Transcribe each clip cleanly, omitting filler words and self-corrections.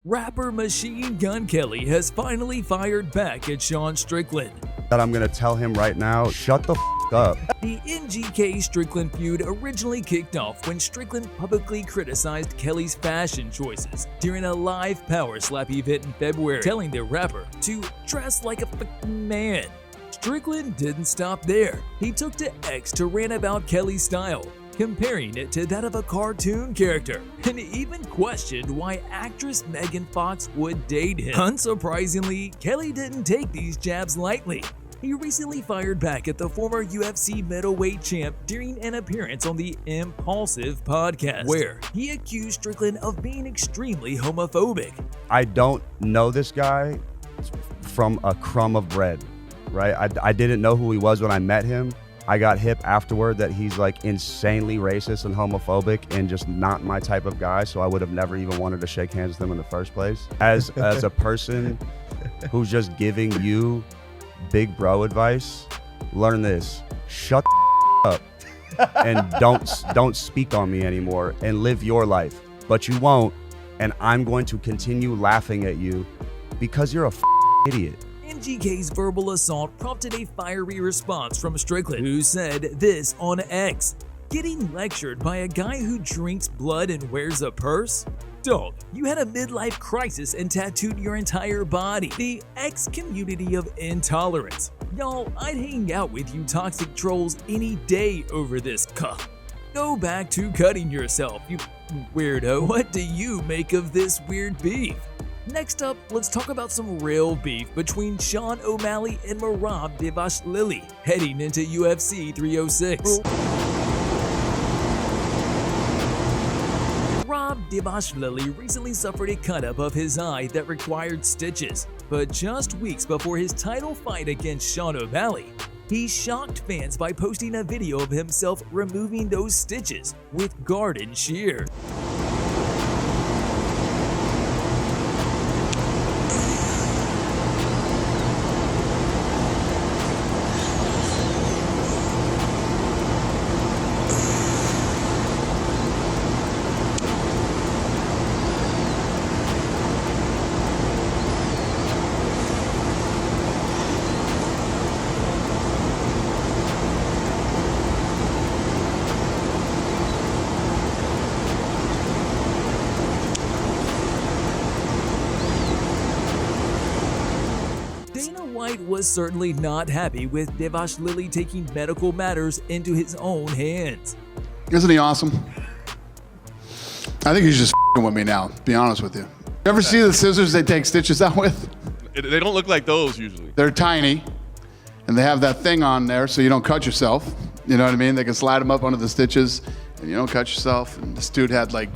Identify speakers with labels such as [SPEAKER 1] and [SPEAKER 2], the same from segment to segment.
[SPEAKER 1] Rapper Machine Gun Kelly has finally fired back at Sean Strickland.
[SPEAKER 2] That I'm gonna tell him right now, shut the up.
[SPEAKER 1] The MGK Strickland feud originally kicked off when Strickland publicly criticized Kelly's fashion choices during a live power slap event in February, telling the rapper to dress like a f***ing man. Strickland didn't stop there. He took to X to rant about Kelly's style, comparing it to that of a cartoon character, and even questioned why actress Megan Fox would date him. Unsurprisingly, Kelly didn't take these jabs lightly. He recently fired back at the former UFC middleweight champ during an appearance on the Impulsive podcast, where he accused Strickland of being extremely homophobic.
[SPEAKER 2] I don't know this guy from a crumb of bread, right? I didn't know who he was when I met him. I got hip afterward that he's like insanely racist and homophobic and just not my type of guy, so I would have never even wanted to shake hands with him in the first place. As a person who's just giving you big bro advice, learn this: shut the up and don't speak on me anymore and live your life. But you won't, and I'm going to continue laughing at you because you're a idiot.
[SPEAKER 1] MGK's verbal assault prompted a fiery response from Strickland, who said this on X: "Getting lectured by a guy who drinks blood and wears a purse? Dog, you had a midlife crisis and tattooed your entire body. The X community of intolerance. Y'all, I'd hang out with you toxic trolls any day over this cuh. Go back to cutting yourself, you weirdo. What do you make of this weird beef?" Next up, let's talk about some real beef between Sean O'Malley and Merab Dvalishvili heading into UFC 306. Merab Dvalishvili recently suffered a cut-up of his eye that required stitches, but just weeks before his title fight against Sean O'Malley, he shocked fans by posting a video of himself removing those stitches with garden shears. White was certainly not happy with Dvalishvili taking medical matters into his own hands.
[SPEAKER 3] Isn't he awesome? I think he's just f***ing with me now, to be honest with you. You ever see the scissors they take stitches out with?
[SPEAKER 4] They don't look like those usually.
[SPEAKER 3] They're tiny, and they have that thing on there so you don't cut yourself. You know what I mean? They can slide them up under the stitches, and you don't cut yourself. And this dude had like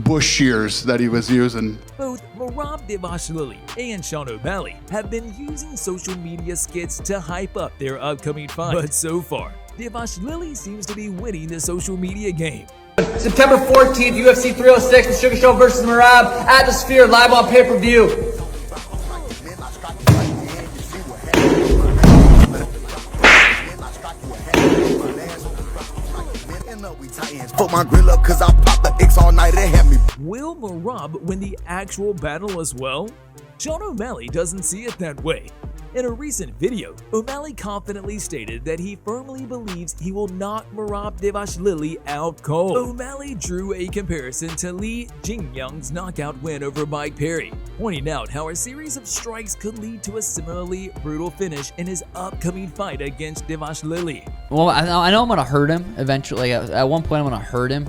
[SPEAKER 3] bush shears that he was using.
[SPEAKER 1] Both Merab Dvalishvili and Sean O'Malley have been using social media skits to hype up their upcoming fight. But so far, Dvalishvili seems to be winning the social media game.
[SPEAKER 5] September 14th, UFC 306, The Sugar Show versus Merab, Atmosphere, live on pay-per-view.
[SPEAKER 6] Fuck my grill up cause I pop the X all night and have me.
[SPEAKER 1] Will Merab win the actual battle as well? Sean O'Malley doesn't see it that way. In a recent video, O'Malley confidently stated that he firmly believes he will knock Merab Dvalishvili out cold. O'Malley drew a comparison to Li Jingyang's knockout win over Mike Perry, pointing out how a series of strikes could lead to a similarly brutal finish in his upcoming fight against Dvalishvili.
[SPEAKER 7] Well, I know I'm going to hurt him eventually. At one point, I'm going to hurt him.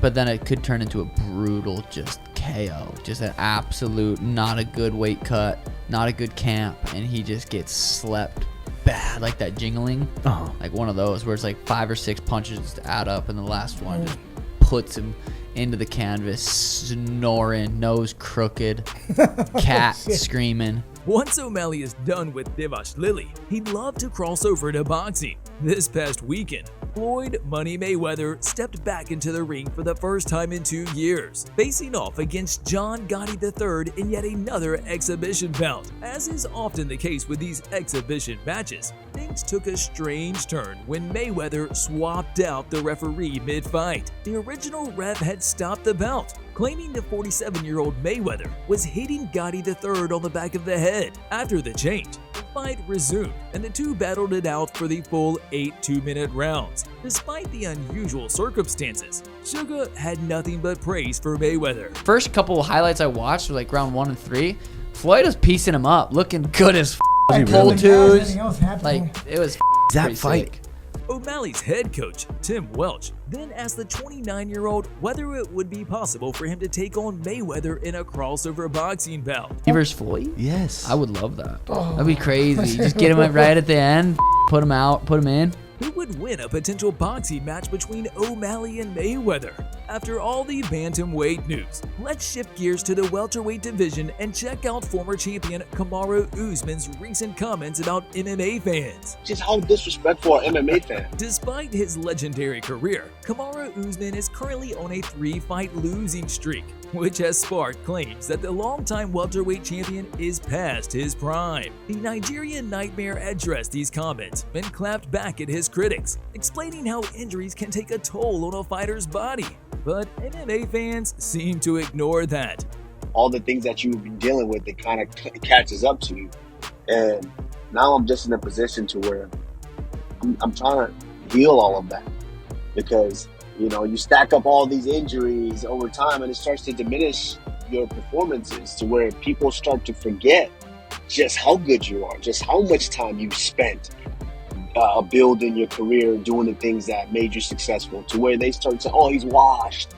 [SPEAKER 7] But then it could turn into a brutal just KO. Just an absolute, not a good weight cut, not a good camp. And he just gets slept bad, like that jingling. Like one of those where it's like 5 or 6 punches to add up. And the last one just puts him into the canvas, snoring, nose crooked, cat screaming.
[SPEAKER 1] Once O'Malley is done with Dvalishvili, he'd love to cross over to boxing. This past weekend, Floyd Money Mayweather stepped back into the ring for the first time in 2 years, facing off against John Gotti III in yet another exhibition bout. As is often the case with these exhibition matches, things took a strange turn when Mayweather swapped out the referee mid-fight. The original ref had stopped the bout, claiming the 47-year-old Mayweather was hitting Gotti III on the back of the head. After the change, the fight resumed, and the two battled it out for the full 8 2-minute rounds. Despite the unusual circumstances, Suga had nothing but praise for Mayweather.
[SPEAKER 7] First couple of highlights I watched were like round 1 and 3. Floyd was piecing him up, looking good as pull twos. Like, it was
[SPEAKER 2] That fight.
[SPEAKER 7] sick.
[SPEAKER 1] O'Malley's head coach, Tim Welch, then asked the 29-year-old whether it would be possible for him to take on Mayweather in a crossover boxing bout.
[SPEAKER 7] He versus Floyd?
[SPEAKER 2] Yes.
[SPEAKER 7] I would love that. That'd be crazy. Just get him right at the end, put him out, put him in.
[SPEAKER 1] Who would win a potential boxing match between O'Malley and Mayweather? After all the bantamweight news, let's shift gears to the welterweight division and check out former champion Kamaru Usman's recent comments about MMA fans.
[SPEAKER 8] Just how disrespectful are MMA fans?
[SPEAKER 1] Despite his legendary career, Kamaru Usman is currently on a 3-fight losing streak, which has sparked claims that the longtime welterweight champion is past his prime. The Nigerian Nightmare addressed these comments and clapped back at his critics, explaining how injuries can take a toll on a fighter's body. But MMA fans seem to ignore that.
[SPEAKER 8] All the things that you've been dealing with, it kind of catches up to you. And now I'm just in a position to where I'm trying to heal all of that. Because, you know, you stack up all these injuries over time and it starts to diminish your performances to where people start to forget just how good you are, just how much time you've spent building your career, doing the things that made you successful, to where they start to, oh, he's washed.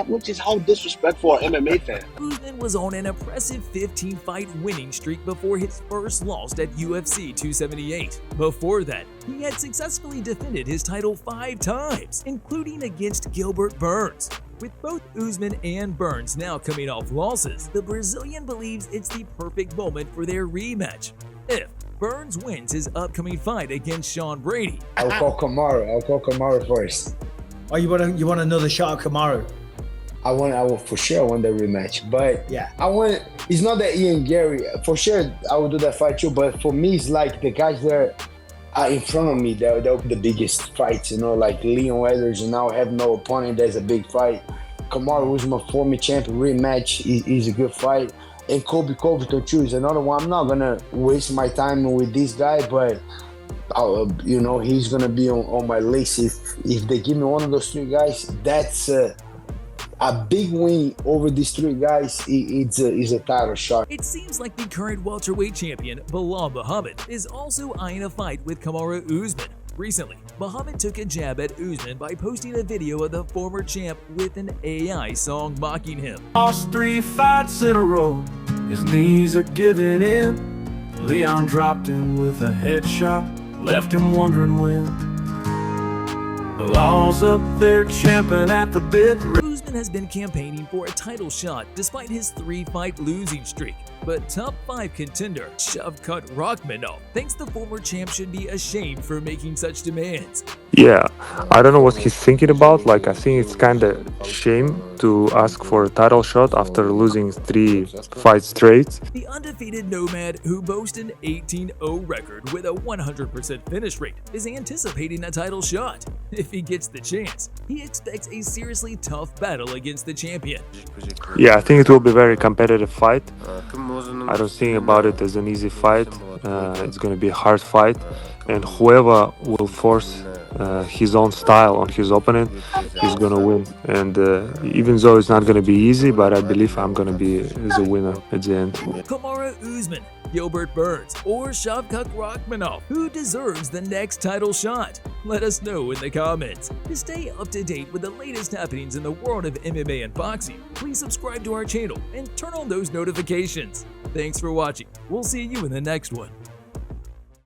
[SPEAKER 8] Which is how disrespectful are MMA fans.
[SPEAKER 1] Usman was on an impressive 15-fight winning streak before his first loss at UFC 278. Before that, he had successfully defended his title 5 times, including against Gilbert Burns. With both Usman and Burns now coming off losses, the Brazilian believes it's the perfect moment for their rematch. If Burns wins his upcoming fight against Sean Brady,
[SPEAKER 9] I'll call Kamaru first.
[SPEAKER 10] Oh, you want another shot at Kamaru?
[SPEAKER 9] I will for sure want the rematch, but
[SPEAKER 10] yeah,
[SPEAKER 9] it's not that Ian Gary, for sure I will do that fight too, but for me it's like the guys that are in front of me, they'll be the biggest fights, you know, like Leon Edwards, and now have no opponent, that's a big fight. Kamaru Usman, former champion, rematch is a good fight. And Colby Covington too is another one. I'm not gonna waste my time with this guy, but you know, he's gonna be on my list. If they give me one of those 3 guys, that's a big win over these 3 guys. It's a title shot.
[SPEAKER 1] It seems like the current welterweight champion, Bilal Muhammad, is also eyeing a fight with Kamaru Usman. Recently, Muhammad took a jab at Usman by posting a video of the former champ with an AI song mocking him.
[SPEAKER 11] Lost 3 fights in a row, his knees are giving in. Leon dropped him with a headshot, left him wondering when. Bilal's up there champing at the bit.
[SPEAKER 1] Usman has been campaigning for a title shot despite his 3-fight losing streak. But top 5 contender Shavkat Rakhmonov thinks the former champ should be ashamed for making such demands.
[SPEAKER 12] Yeah, I don't know what he's thinking about. Like, I think it's kind of shame to ask for a title shot after losing 3 fights straight.
[SPEAKER 1] The undefeated Nomad, who boasts an 18-0 record with a 100% finish rate, is anticipating a title shot. If he gets the chance, he expects a seriously tough battle against the champion.
[SPEAKER 12] Yeah, I think it will be a very competitive fight. I don't think about it as an easy fight. It's going to be a hard fight, and whoever will force his own style on his opponent, he's going to win. And even though it's not going to be easy, but I believe I'm going to be the winner at the end.
[SPEAKER 1] Kamaru Usman, Gilbert Burns, or Shavkat Rakhmonov, who deserves the next title shot? Let us know in the comments. To stay up to date with the latest happenings in the world of MMA and boxing, please subscribe to our channel and turn on those notifications. Thanks for watching. We'll see you in the next one.